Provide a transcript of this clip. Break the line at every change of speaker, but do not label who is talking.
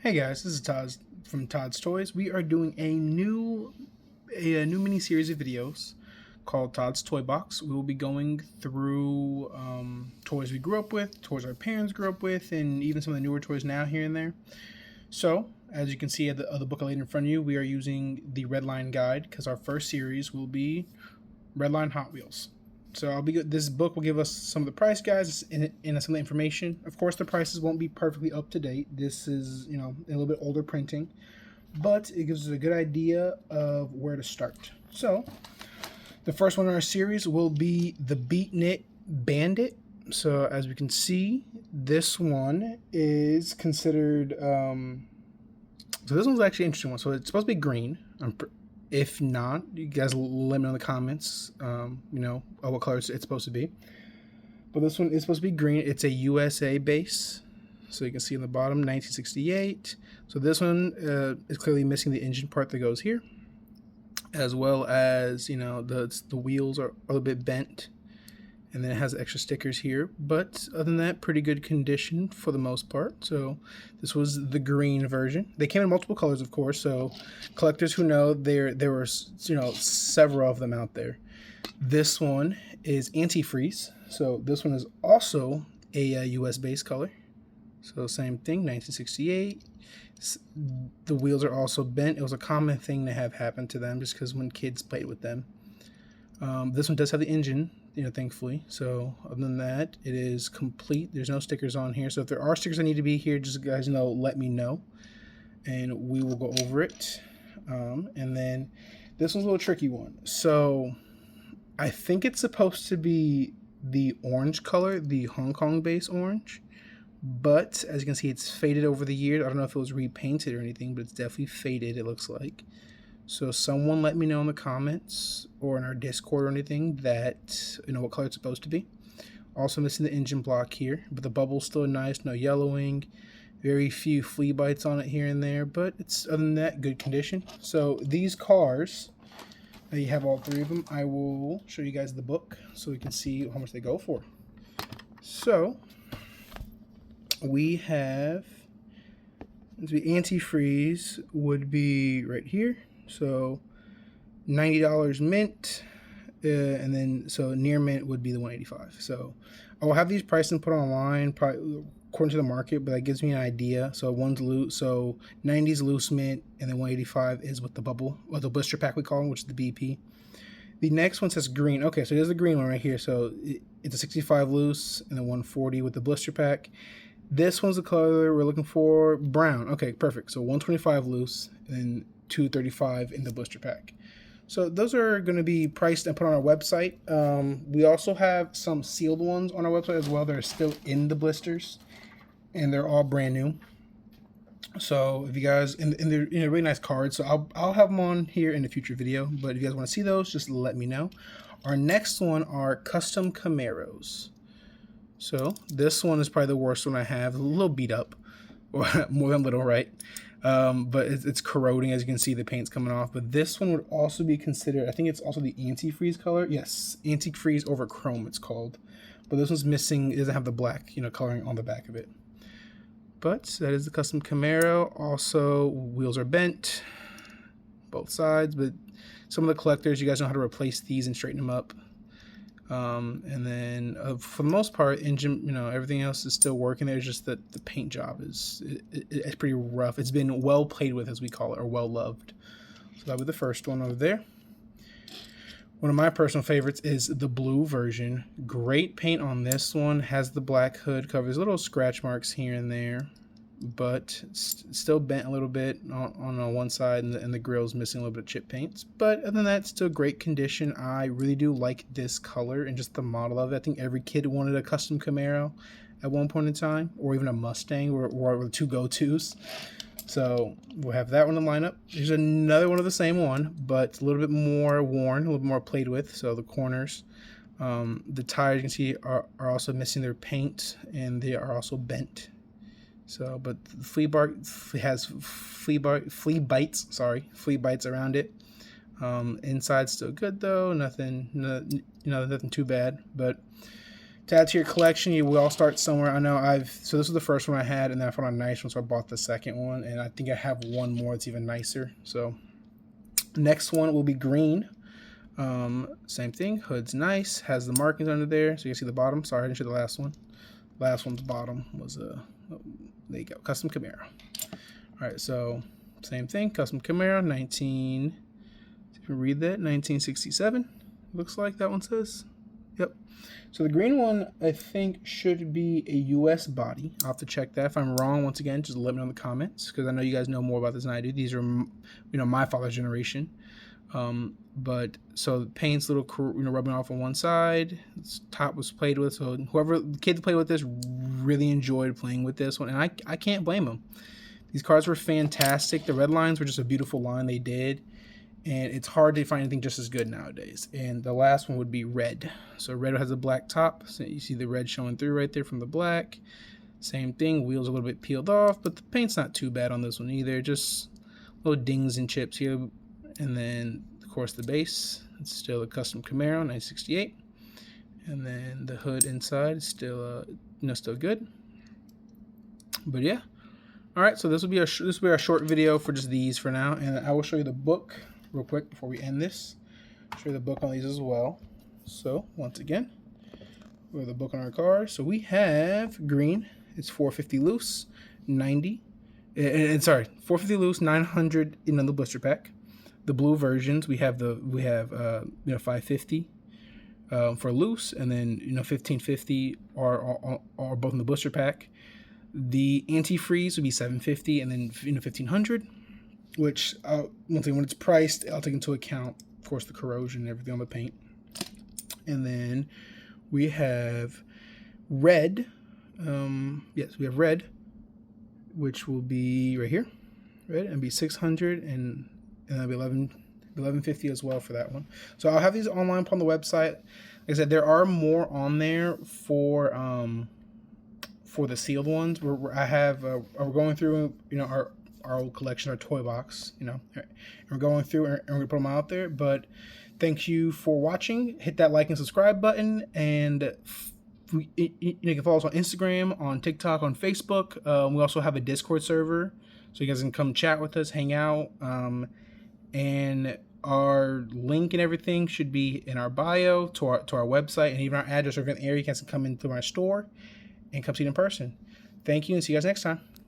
Hey guys, this is Todd from Todd's Toys. We are doing a new mini series of videos called Todd's Toy Box. We will be going through toys we grew up with, toys our parents grew up with, and even some of the newer toys now here and there. So, as you can see at the book I laid in front of you, we are using the Redline guide because our first series will be Redline Hot Wheels. So this book will give us some of the price guides and some of the information. Of course, the prices won't be perfectly up to date. This is, a little bit older printing, but it gives us a good idea of where to start. So the first one in our series will be the Beat Knit Bandit. So as we can see, this one is considered, so this one's actually an interesting one. So it's supposed to be green. If not, you guys let me know in the comments, what color it's supposed to be. But this one is supposed to be green. It's a USA base. So you can see on the bottom, 1968. So this one is clearly missing the engine part that goes here. As well as, the wheels are a little bit bent. And then it has extra stickers here. But other than that, pretty good condition for the most part. So this was the green version. They came in multiple colors, of course. So collectors who know, there were, several of them out there. This one is antifreeze. So this one is also a US based color. So same thing, 1968. The wheels are also bent. It was a common thing to have happen to them just because when kids played with them. This one does have the engine, thankfully. So other than that, it is complete. There's no stickers on here. So if there are stickers that need to be here, just guys let me know, and we will go over it. And then this one's a little tricky one. So I think it's supposed to be the orange color, the Hong Kong base orange. But as you can see, it's faded over the years. I don't know if it was repainted or anything, but it's definitely faded, it looks like. So someone let me know in the comments or in our Discord or anything that, what color it's supposed to be. Also missing the engine block here, but the bubble's still nice, no yellowing. Very few flea bites on it here and there, but it's, other than that, good condition. So these cars, you have all three of them. I will show you guys the book so we can see how much they go for. So we have, the antifreeze would be right here. So $90 mint, and then so near mint would be the $185. So I will have these priced and put online, probably according to the market, but that gives me an idea. So one's loose, so 90's loose mint, and then 185 is with the bubble, or the blister pack we call them, which is the BP. The next one says green. Okay, so there's the green one right here. So it's a 65 loose and then 140 with the blister pack. This one's the color we're looking for, brown. Okay, perfect. So 125 loose and then 235 in the blister pack. So those are going to be priced and put on our website. We also have some sealed ones on our website as well. They're still in the blisters, and they're all brand new. So if you guys, and they're really nice cards. So I'll have them on here in a future video. But if you guys want to see those, just let me know. Our next one are custom Camaros. So this one is probably the worst one I have. A little beat up, or more than little, right? But it's corroding, as you can see, the paint's coming off. But this one would also be considered, I think it's also the antifreeze color. Yes, antifreeze over chrome it's called. But this one's missing, it doesn't have the black, coloring on the back of it. But that is the custom Camaro. Also, wheels are bent, both sides. But some of the collectors, you guys know how to replace these and straighten them up. And then for the most part, engine, everything else is still working. There's just that the paint job it's pretty rough. It's been well played with, as we call it, or well loved. So that'll be the first one over there. One of my personal favorites is the blue version. Great paint on this one. Has the black hood cover. There's little scratch marks here and there, but it's still bent a little bit on one side, and the grill's missing a little bit of chip paints. But other than that, still great condition. I really do like this color and just the model of it. I think every kid wanted a custom Camaro at one point in time, or even a Mustang, or the two go-tos. So we'll have that one in the lineup. There's another one of the same one, but a little bit more worn, a little bit more played with. So the corners, the tires, you can see, are also missing their paint, and they are also bent. So, but the flea bites around it. Inside's still good though. Nothing too bad. But To add to your collection, you will all start somewhere. I know so this was the first one I had, and then I found a nice one, so I bought the second one, and I think I have one more that's even nicer. So next one will be green. Same thing, hood's nice, has the markings under there, so you can see the bottom. Sorry, I didn't show the last one. Last one's bottom was there you go, custom Camaro. All right, so same thing, custom Camaro, 19, you can read that, 1967, looks like that one says. Yep. So the green one, I think, should be a U.S. body. I'll have to check that. If I'm wrong, once again, just let me know in the comments, because I know you guys know more about this than I do. These are, my father's generation. But so the paint's a little, rubbing off on one side. This top was played with, so whoever the kid that played with this really enjoyed playing with this one, and I can't blame them. These cards were fantastic. The red lines were just a beautiful line they did. And it's hard to find anything just as good nowadays. And the last one would be red. So red has a black top. So you see the red showing through right there from the black. Same thing. Wheels a little bit peeled off, but the paint's not too bad on this one either. Just little dings and chips here. And then, of course, the base. It's still a custom Camaro, 1968. And then the hood inside is still, still good. But yeah. All right. So this will be our short video for just these for now, and I will show you the book real quick before we end this. Show you the book on these as well. So once again, we have the book on our cars. So we have green. It's 450 loose, 90. And sorry, 450 loose, 900 in the blister pack. The blue versions we have 550 for loose, and then 1550 are both in the blister pack. The antifreeze would be 750, and then 1500. Which, one thing, when it's priced, I'll take into account, of course, the corrosion and everything on the paint. And then we have red. Yes, we have red, which will be right here. Red, and be 600, and that'll be 1150 as well for that one. So I'll have these online upon the website. Like I said, there are more on there for the sealed ones. We're going through, our old collection, our toy box, and we're going through and we're gonna put them out there. But thank you for watching. Hit that like and subscribe button, and you can follow us on Instagram, on TikTok, on Facebook. We also have a Discord server, so you guys can come chat with us, hang out, and our link and everything should be in our bio to our website, and even our address or event area. You guys can come into our store and come see it in person. Thank you, and see you guys next time.